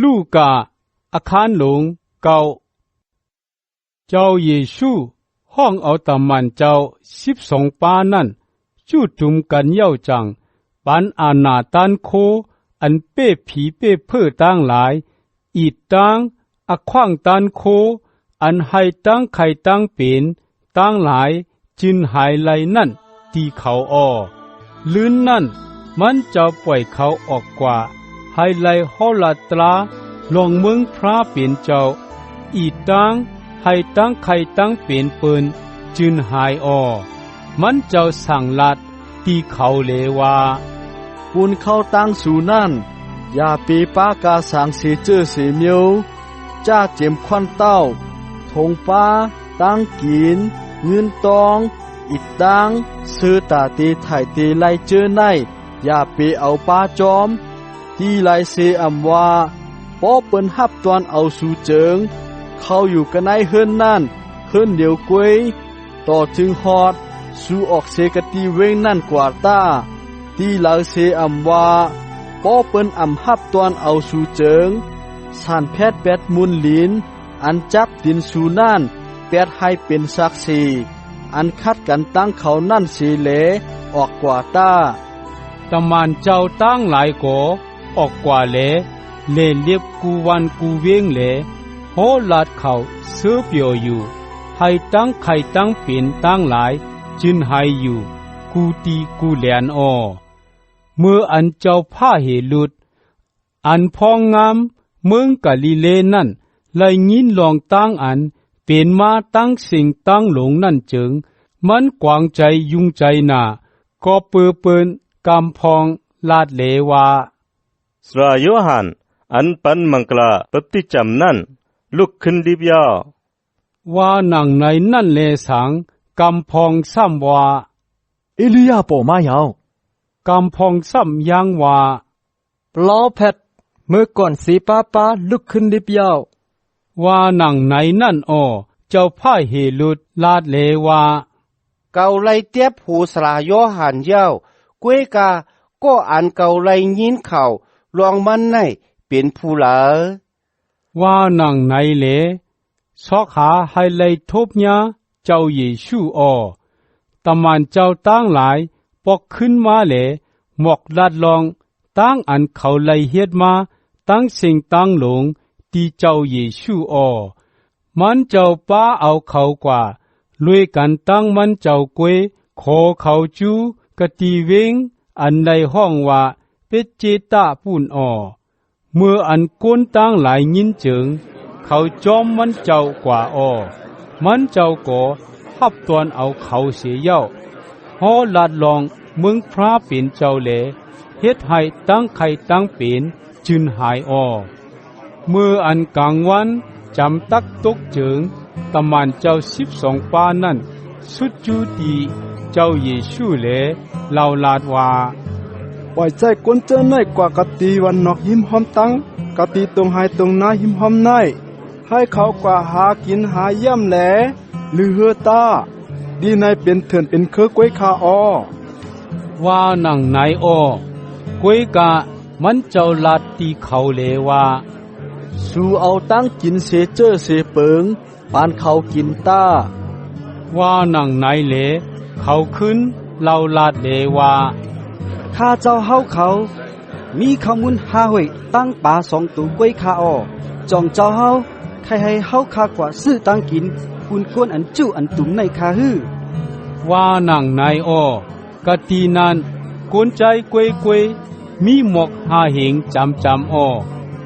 ลูกาอาคารหลงเก่าเจ้าเยซูห้องเอาตำมันเจ้า12ป้านั่นจูดจุมกันเย้าจังปันอาณาตันโคอันเป้ผีเป้เพื่อตั้งหลายอีดตั้งอขว้างตันโคอันให้ตั้งไข่ตั้งเป็นตั้งหลายจินหายไหลนั่นตีเขาอ้อลื่นนั่นมันจะปล่อยเขาออกกว่าให้ไหลฮอลาตราลงเมืองพระเป็นเจ้าอีตั้งให้ตั้งไข่ตั้งเป็นเปิ้นจินหายอ้อมันเจ้าสั่งลัดตีเขาเลว่าปุนเข้าตั้งสู่นั่นอย่าปีป้ากาสางเสียเจอเสียเมียวจ้าเจ็มควันเต้าทงป้าตั้งกินเงินตองอิดดังซื้อตาตีไถ่ตีไลเจอในอย่าปีเอาป้าจอมที่ไลเสอำว่าป้อเปิ้นฮับตอนเอาสู่เจิงเข้าอยู่กันในเฮิรนนั่นเฮิรนเดียวกวยต่อถึงฮอดสู่ออกเสกตีเวงนั่นกว่าตาที่ไลเสอำว่าป้อเปิ้นอำฮับตอนเอาสู่เจิงสานแพทย์แปดมุนลินอันจับดินสู่นั่นแปดให้เป็นศักดิ์ศรีอันคัดกันตั้งเขานั่นสีเหลออกกว่าตาตำมันเจ้าตั้งหลายโกออกกว่าเลเลียบกูวันกูเวงเลโหลาดเขาเสือเปียวอยู่ให้ตั้งไข่ตั้งเป็นตั้งหลายจินให้อยู่กูตีกูแหลนอ้อเมื่ออันเจ้าผ้าเหลุดอันพองงามเมืองกะลิเลนั่นไลยินลองตั้งอันเป็นมาตั้งสิ่งตั้งหลงนั่นจึงมันกวางใจยุ่งใจหนาก็เปินกำพองลาดเลวาสราโยฮันอันปันมังกลาปฏิจำนั่นลุกขึ้นดิบยาว่าหนังในนั่นเลสังกำพองซ้ำว่าเอลียาปอมายาวกำพองซ้ำยังว่าปลอแพทเมื่อก่อนสีป้าลุกขึ้นดิบยาวว่าหนังในนั่นอ้อเจ้าพ่ายเหลุดลาดเลว่าเกาไลเตียบหูสราโยหันเย้ากวยกาก็อันเกาไลยินเข่าลองมันในเป็นผู้เหลอว่าหนังในเลซอกหาให้ไลทบญาเจ้าเยซูอ้อตะมันเจ้าตั้งหลายปอกขึ้นมาเลหมอกลาดลองตั้งอันเขาไลเฮ็ดมาตั้งสิ่งตั้งหลงที่เจ้าเยซูอ้อมันเจ้าป้าเอาเขากว่าลุยกันตั้งมันเจ้ากวยขอเขาจูกะตีเวงอันในห้องว่าเป็ดเจตาปุ่นอ้อเมื่ออันก้นตั้งหลายยินจึงเขาจอมมันเจ้ากว่าอ้อมันเจ้าก็ฮับตวนเอาเขาเสียเย้าฮอลาดลองเมืองพระเป็นเจ้าเลเฮ็ดให้ตั้งไข่ตั้งเป็นจึนหายอ้อเมื่ออันกลางวันจำตักตกจึงตะมันเจ้า12ป้านั่นสุดจูดีเจ้าเยซูเลเล่าลาดว่าปล่อยใจกวนเจอในกว่ากะตีวันนอกหิมหอมตั้งกะตีตรงหายตรงหน้าหิมหอมในให้เขากว่าหากินหาย่ำแหลหรือเฮือตาดีในเป็นเถื่อนเป็นเคอกวยคาออว่าหนังไหนอ้อกวยกะมันเจ้าลาดตีเขาเลว่าสู่เอาตั้งกินเสเจอเสเปิงปานเขากินตาว่าหนังไหนเลเขาขึ้นเล่าลาดเลว่าข้าเจ้าเฮาเขามีขมุนหาหวยตั้งป่า2ตัวกล้วยคาออจองเจ้าเฮาใครให้เฮาคากว่าซื้อตั้งกินคุณก้นอันจุอันตุ่มในคาฮือว่าหนังไหนอ้อกะตีนั้นกวนใจกวยมีหมอกหาเหงจำอ้อ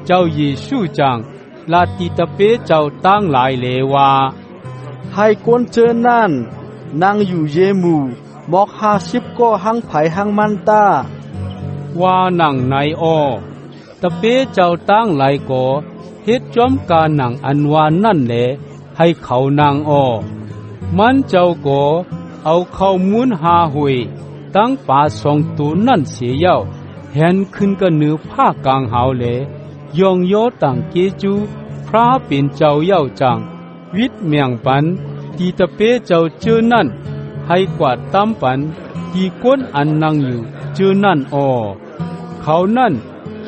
เจ้าเยซูจังลาติตะเปเจ้าตั้งหลายเลว่าให้กวนเจอนั่นนั่งอยู่เยมูหมอก50ก็หังไผหังมันตาว่าหนังไหนอ้อตะเปเจ้าตั้งหลายก็เฮ็ดจอมกาหนังอันวานนั่นแหละให้เขานางอ้อมันเจ้าก็เอาเข้ามุนหาหวยตั้งป่า2ตัวนั่นเสียเย้าแหนขึ้นก็เหนือผ้ากลางหาวเลยองโยต่างเกจูพระเป็นเจ้าเย้าจังวิทย์เมียงปันที่ตะเปเจ้าเจอนั่นให้กว่าตำปันที่ก้นอันนั่งอยู่เจอนั่นอ้อเขานั่น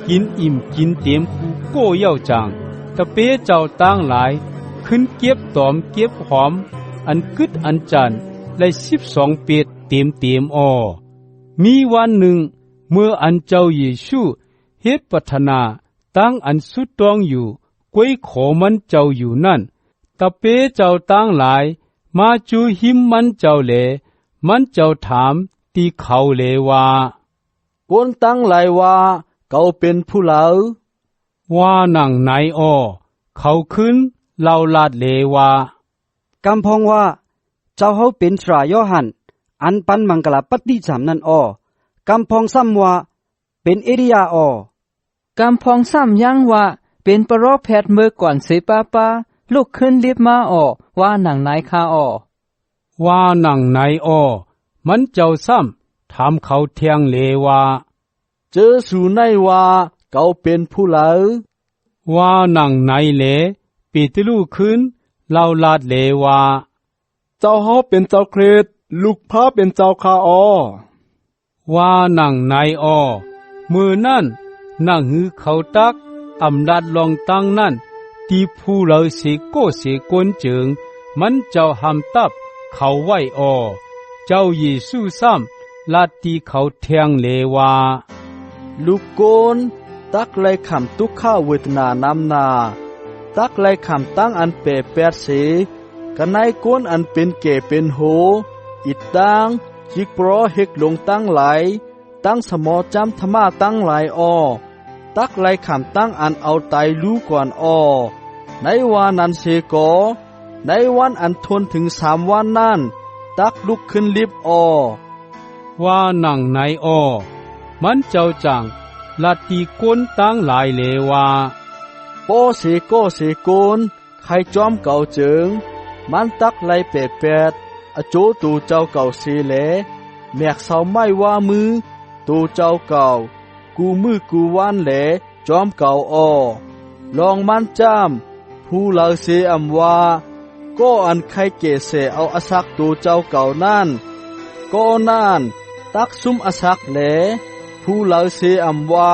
กินอิ่มกินเต็มคูโก้เย่าจางตะเปเจ้าตั้งหลายขึ้นเก็บตอมเก็บหอมอันกึดอันจันได้12เป็ดเต็มอ้อมีวันหนึ่งเมื่ออันเจ้าเยซูเฮ็ดปรารถนาตั้งอันสุดต้องอยู่กวยขอมันเจ้าอยู่นั่นตะเปเจ้าตั้งหลายมาจูหิมมันเจ้าแลมันเจ้าถามตีเขาเลว่าคนตั้งหลายว่าเขาเป็นผู้เหลาว่านั่งไหนอ้อเขาขึ้นเล่าลาดเลว่ากำพองว่าเจ้าเฮาเป็นสรายอหันอันปันมังกลาปฏิจามนั่นอ้อกำพองซ้ำว่าเป็นเอลียาอ้อกำพองซ้ำยังว่าเป็นปรอแพทย์เมื่อก่อนเสปาปาลุกขึ้นรีบมาอ้อว่าหนังไหนคาอ้อว่านั่งไหนอ้อมันเจ้าซ้ำถามเขาเทียงเลว่าเจอสู่ในว่าเขาเป็นผู้เหลาว่านั่งไหนเลปีตลูขึ้นเล่าลาดเลว่าเจ้าเฮาเป็นเจ้าคริสต์ลูกพระเป็นเจ้าคาอ้อว่านั่งไหนอ้อมือนั่นนั่งหือเขาตักอำนาจลองตั้งนั่นตีผู้เหลาเสโกเสกวนเจิงมันเจ้าหำตับเขาไว้อ้อเจ้าเยซูซ้ำลาดตีเขาเทียงเลว่าลูกโกนตักไลคำทุกข้าเวทนานำนาตักไลคำตั้งอันเปแปดเสกันในโกนอันเป็นเกเป็นโหอิดตังจิกปรอเฮกลงตั้งไหลตั้งสมอจำธรรมาตั้งหลายอ้อตักไลคำตั้งอันเอาไตรู้ก่อนอ้อในวันนั้นเสกอในวันอันทนถึง3 วันนั้นตักลุกขึ้นลิบอ้อว่านั่งไหนอ้อมันเจ้าจังลาตีก้นตั้งหลายเลว่าโปเสโกเสโกนใครจอมเก่าเจิงมันตักไลแปดอโจตูเจ้าเก่าเสแลแมกเสาไม่ว่ามือตูเจ้าเก่ากูมือกูวานแหลจอมเก่าอ้อลองมันจำผู้เหลาเสอำว่าก็อันใครเกเสเอาอสักตูเจ้าเก่านั่นก็นั่นตักซุ่มอสักแหลผู้เหลาเสอำว่า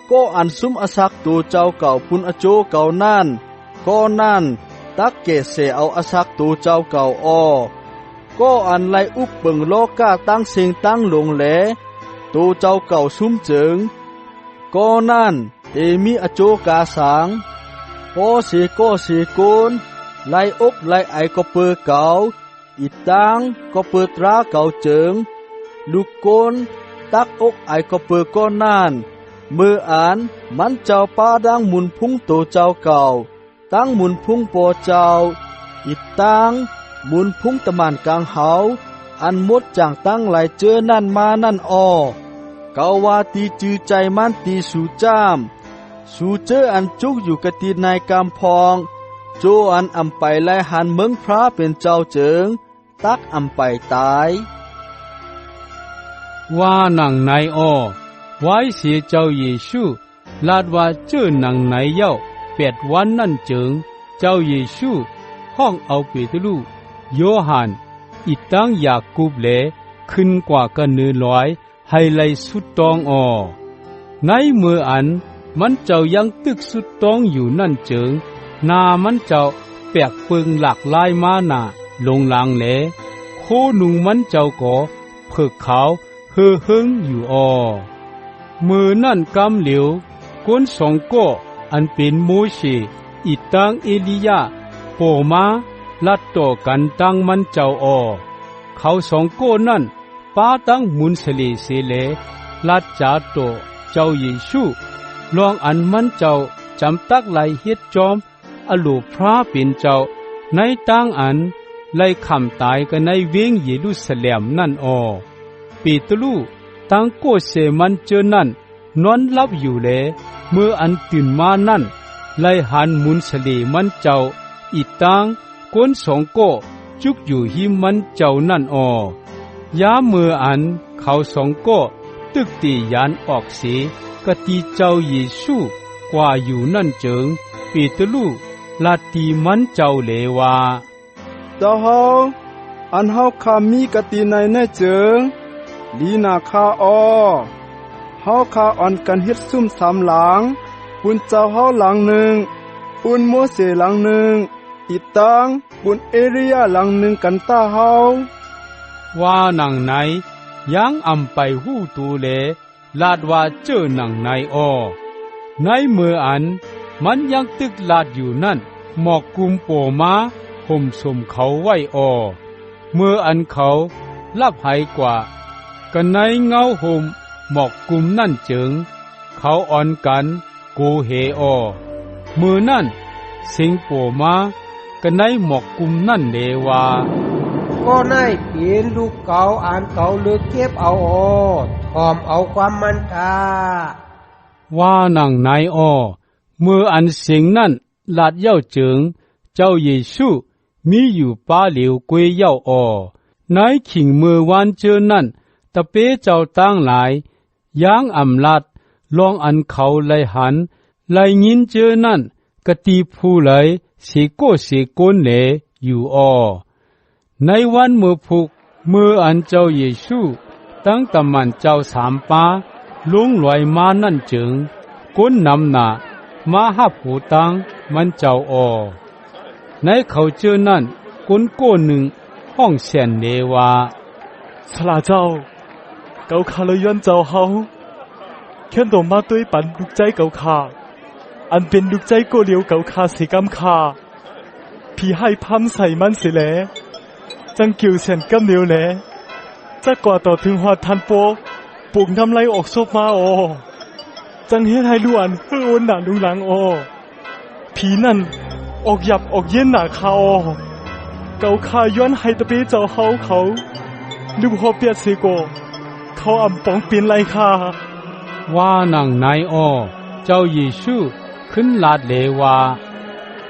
ก็อันซุ่มอสักตูเจ้าเก่าปุนอโจเก่านั่นก็นั่นตักเกเสเอาอสักตูเจ้าเก่าอ้อก็อันไลอุบเบิงโลกาตั้งเสียงตั้งลงแหลตูเจ้าเก่าซุ่มเจิงก็นั่นเตมีอโจกาสางโอเสโกเสโกนไลอกไลไอก็เปิดเก่าอีตังก็เปิดตราเก่าเจิงลูกโกนตักอกไอก็เปิดก็นั่นเมื่ออ่านมันเจ้าป้าดังหมุนพุ่งโตเจ้าเก่าตั้งหมุนพุ่งปอเจ้าอีตังหมุนพุ่งตะมานกลางเฮาอันมดจางตั้งหลายเจอนั่นมานั่นอ้อเกาว่าตีจือใจมันตีสู่จ้ามสู่เจออันจุกอยู่กะตีนายกำพองโจอันอำไปไลหันเมืองพระเป็นเจ้าเจิงตักอำไปตายว่านั่งไหนอ้อไว้เสียเจ้าเยซูลาดว่าเจอนั่งไหนเย้า8 วันนั่นเจิงเจ้าเยซูห้องเอาเปตรูโยฮันอีตั้งยาคูบเลขึ้นกว่ากันเนื้อลอยให้ไลสุดตองอ้อในเมื่ออันมันเจ้ายังตึกสุดตองอยู่นั่นเจิงนามันเจ้าแปกเปิงหลากลายมาหนาลงลางแหลโคหนูมันเจ้าก็เพิกขาวเฮือหึงอยู่อ้อมือนั่นกำเหลียวก้น2 ก้ออันเป็นโมเสอีตังเอลียาโปมาลัดต่อกันตั้งมันเจ้าอ้อเขา2 ก้อนั่นป้าตั้งมุนเสเลเสเลลัดจาโตเจ้าเยซูลองอันมันเจ้าจำตักไหลเฮ็ดจอมอลูพระเป็นเจ้าในตั้งอันไล่คำตายกันในเวงเยรูซาเล็มนั่นอ้อปีตรูตั้งโกเสมันเจอนั่นนอนลับอยู่แลเมื่ออันตื่นมานั่นไล่หันมุนเสเลมันเจ้าอีตังก้น2 ก้อจุกอยู่หิมมันเจ้านั่นอ้อยามเมื่ออันเขา2 ก้อตึกตียานออกเสียกะตีเจ้าเยซูกว่าอยู่นั่นเจิงปีตรูลาตีมันเจ้าเลว่าเจ้าเฮาอันเฮาคามีกะตีในเจิงลีนาคาอ้อเฮ เฮาคาอ่อนกันเฮ็ดซุ่ม3หลังปุนเจ้าเฮาหลังหนึ่งปุนโมเสหลังหนึ่งอีตังปุนเอริยาหลังหนึ่งกันตาเฮาว่าหนังไหนยังอำไปหู้ตูเลลาดว่าเจอหนังไหนอ้อในเมื่ออันมันยังตึกลาดอยู่นั่นหมอกกุมโปมาห่มสมเขาไว้อ้อเมื่ออันเขาลับหายกว่ากันในเงาห่มหมอกกุมนั่นจึงเขาอ่อนกันโกเฮอ้อมือนั่นสิงโปมากันในหมอกกุมนั่นเลว่าก็นายเปลี่ยนลูกเก่าอ่านเก่าเลือกเก็บเอาถอมเอาความมันตาว่าหนังไหนอ้อเมื่ออันสิงนั่นลาดเย้าจึงเจ้าเยซูมีอยู่ป้าเหลียวกวยเย้าอ้อนายขิงมือวันเจอนั่นตะเปเจ้าตั้งหลายยางอำลาดลองอันเขาไลหันไลยินเจอนั่นกะตีผู้ไลเสโกเสโกนเลอยู่อ้อในวันเมื่อพุกเมื่ออันเจ้าเยซูตั้งตะมันเจ้า3ป้าลุงลอยมานั่นจึงก้นนำหน้ามาหับหูตังมันเจ้าอ้อในเขาเจอนั่นก้นโก้หนึ่งห้องเสียนเลว่าสลาเจ้าเก่าขาเลยย้อนเจ้าเฮาแค่ต่อมาด้วยปันลูกใจเก่าขาอันเป็นลูกใจโกเลียวเก่าขาเสกำขาพี่ให้พัมใส่มันเสียแลจังเกี่ยวเสียนกำเดียวแลจะกว่าต่อถึงหอดทันโปปลูกน้ำไหลออกซบมาจังเฮ็ดให้ล้วนโอนหนาลุงหลังผีนั่นออกหยับออกเย็นหนาคาเก่าขาย้อนให้ตะเปเจ้าเฮาเขาลืมหัวเปียดเสโกเขาอำปองเป็นไรคาว่าหนังไหนอ้อเจ้าเยซูขึ้นลาดเลว่า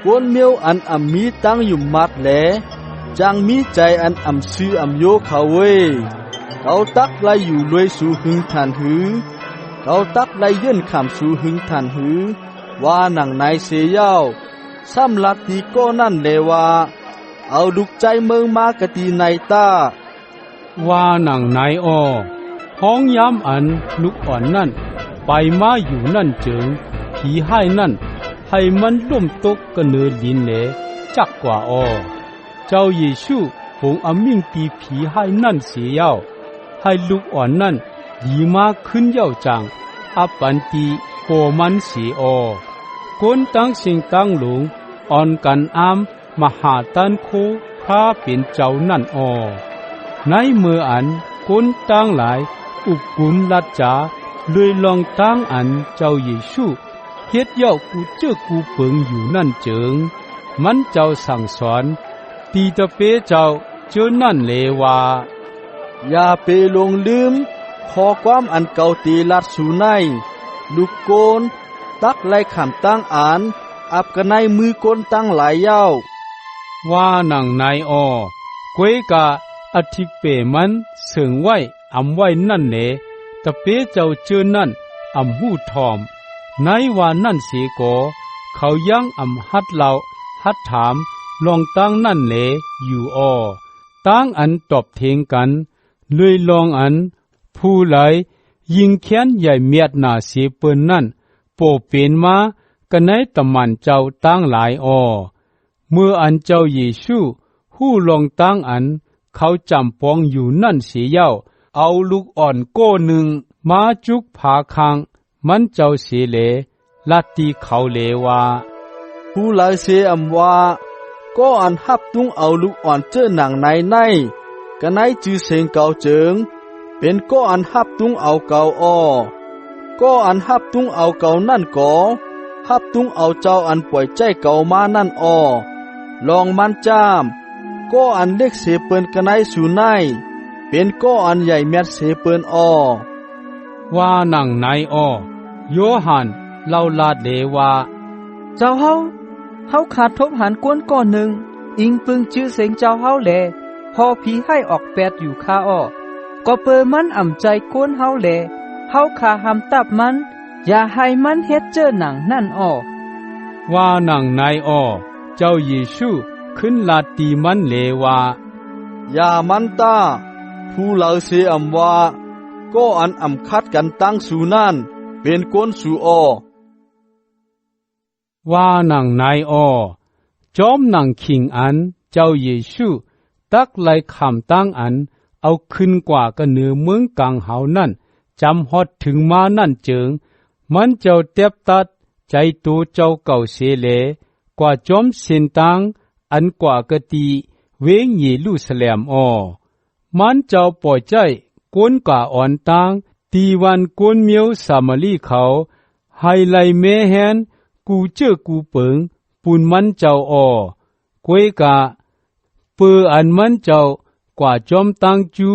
กวนเมียวอันอำมีตั้งอยู่มัดแลจังมีใจอันอำซื้ออำโยเขาเว้ยเขาตักไลอยู่รวยสู่หึงทานหือเขาตักไลเยื่นขำสู่หึงทานหือว่าหนังนายเสียเย้าซ้ำลัดตีก็นั่นเลว่าเอาดุกใจเมืองมากะตีในตาว่าหนังไหนอ้อห้องย้ำอันลูกอ่อนนั่นไปมาอยู่นั่นจึงผีให้นั่นให้มันล่มตกกระเนือลินเลจักกว่าอ้อเจ้าเยซูคงอมิ่งตีผีให้นั่นเสียเย้าให้ลูกอ่อนนั่นดีมาขึ้นเย้าจังอับปันตีโกมันเสียอ้อคนตั้งสิ่งตั้งหลงอ่อนกันอามมหาตันโคพระเป็นเจ้านั่นอ้อในเมื่ออันคนตั้งหลายอุกุมลัดจาเลยลองตั้งอันเจ้าเยซูเฮ็ดเย้ากูเจ้ากูเปิงอยู่นั่นเจิงมันเจ้าสั่งสอนตีตะเปเจ้าเจอนั่นเลว่าอย่าไปลงลืมขอความอันเก่าตีลัดสู่ในลูกโกนตักไล่ขำตั้งอ่านอับกันในมือโกนตั้งหลายเย้าว่าหนังนายอ้อกวยกะอธิเปมันเสิงไว้อำไว้นั่นเลตะเปเจ้าเจอนั่นอำหูทอมในว่านั่นเสียก่อเขายังอำฮัดเล่าฮัดถามลองตั้งนั่นเลอยู่อ้อตั้งอันตอบเทงกันเลยลองอันผู้ไหลยิงแค้นใหญ่เมียดหน้าเสียเปิ้นนั่นโปเป็นมากันในตะมันเจ้าตั้งหลายอ้อเมื่ออันเจ้าเยซูผู้ลองตั้งอันเขาจำปองอยู่นั่นเสียเย้าเอาลูกอ่อนโก้หนึ่งมาจุกผาคางมันเจ้าเสียเลลัดตีเขาเลว่าผู้หลายเสียอำว่าก็อันฮับตุงเอาลูกอ่อนเจอหนังในกันในจือเสงเก่าเจิงเป็นก็อันฮับตุงเอาเก่าอ้อก็อันฮับตุงเอาเก่านั่นก่อฮับตุงเอาเจ้าอันป่วยใจเก่ามานั่นอ้อลองมันจามก็อันเล็กเสเปินกันในสู่ในเป็นก็อันใหญ่แมดเสเปินอ้อว่าหนังไหนอ้อโยฮันเล่าลาดเลว่าเจ้าเฮาขาดทบหันก้นก้อนหนึ่งอิงปึงชื่อเสียงเจ้าเฮาแลพอผีให้ออกแปดอยู่คาอ้อก็เปิมันอ่ำใจก้นเฮาแลเฮาขาหำตับมันอย่าให้มันเฮ็ดเจอหนังนั่นอ้อว่าหนังไหนอ้อเจ้าเยซูขึ้นลาตีมันเลว่าอย่ามันตาผู้เหล่าเสียอำว่า ก็อันอำคัดกันตั้งสู่นั่นเป็นก้นสู่อว่านังนายจอมนังคิงอันเจ้าเยซูตักไลคำตั้งอันเอาขึ้นกว่ากันเหนือเมืองกลางเฮานั่นจำฮอดถึงมานั่นเจิงมันเจ้าเต็บตัดใจตัวเจ้าเก่าเสเลกว่าจอมเส้นตังอันกว่ากะตีเวงเยรูซาเล็มมันเจ้าปล่อยใจกวนกว่าอ่อนตังตีวันกวนเมียวสามาลีเขาไฮไลเมแฮนกูเจอกูเปิงปุนมันเจ้ากวยกะเปืออันมันเจ้ากว่าจอมตังจู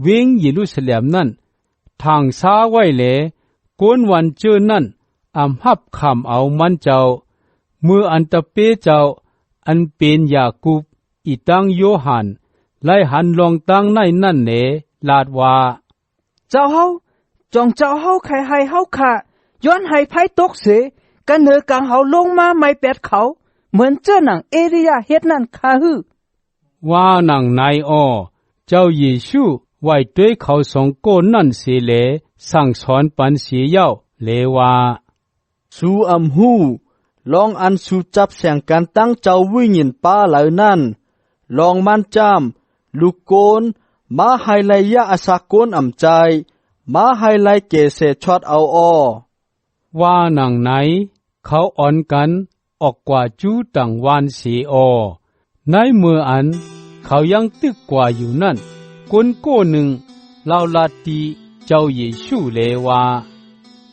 เวงเยรูซาเล็มนั่นทางซาไว้แลกวนวันเจอนั่นหับคำเอามันเจ้าเมื่ออันตะเปเจ้าอันเป็นยาคูบอีตังโยฮันไล่หันลองตังในนั่นเนลาดว่าเจ้าเฮาจองเจ้าเฮาใครให้เฮาค่ะย้อนให้ไผตกเสกันเนือกลางเฮาลงมาไม่แปดเขาเหมือนเจ้าหนังเอลียาเฮ็ดนั่นค่ะฮือว่านังนายเจ้าเยซูไว้ด้วยเขาสองโกนนั่นเสียเลสั่งสอนปันเสียเย้าเลว่าสู่หูลองอันสู่จับแสงกันตั้งเจ้าวิญญาณป้าเหล่านั้นลองมันจำลูกโกนมาให้ไลยะอาสาโกนใจมาให้ไลเกเสชอดเอาว่านังไหนเขาอ่อนกันออกกว่าจูตังวานเสียในเมื่ออันเขายังตึกกว่าอยู่นั่นคนโก้หนึ่งเล่าลาตีเจ้าเยซูเลว่า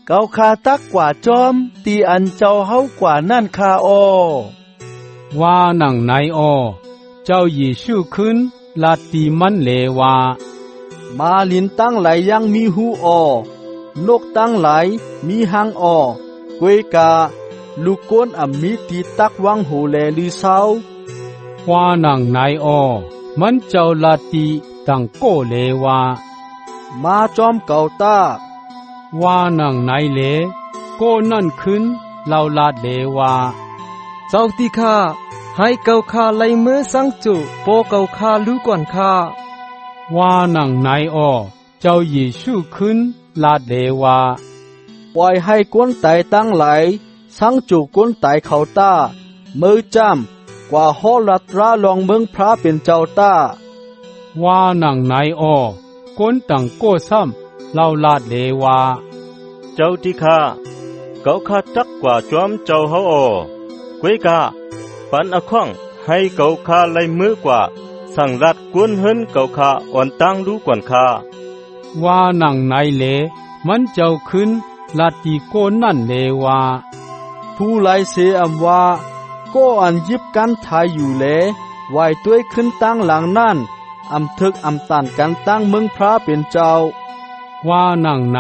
เกาคาตักกว่าจอมตีอันเจ้าเฮากว่านั่นคาว่านังไหนเจ้าเยซูขึ้นลาตีมันเลว่ามาลินตั้งไหลยังมีหูนกตั้งไหลมีหางกวยกาลูกก้นมีตีตักวังหูแลลือเศร้าว่านังไหนมันเจ้าลาตีตังโกเลว่ามาจอมเก่าตาว่านังไหนเลโกนั่นขึ้นเล่าลาดเลว่าเจ้าติข้าให้เก่าข้าไล่มือสังจุโปเก่าข้ารู้ก่อนข้าว่านังไหนเจ้าเยซูขึ้นลาดเลว่าปล่อยให้ก้นไตตั้งไหลสังจุก้นไตเขาตามือจำกว่าฮอลัตราลองเมืองพระเป็นเจ้าตาว่านังไหนก้นตังโก้ซ้ำเล่าลาดเลว่าเจ้าที่ข้าเกาข้าตักกว่าจอมเจ้าเฮากวยกาปันอคว้างให้เกาข้าไล่มือกว่าสั่งรัดกวนเฮินเกาข้าอ่อนตั้งรู้ก่อนข้าว่านังไหนเลมันเจ้าขึ้นลาตีโกนั่นเลว่าผู้ไล่เสียว่าก็อันยิบกันทายอยู่เลไว้ด้วยขึ้นตั้งหลังนั่นทึกตันกันตั้งเมืองพระเป็นเจ้าว่านังไหน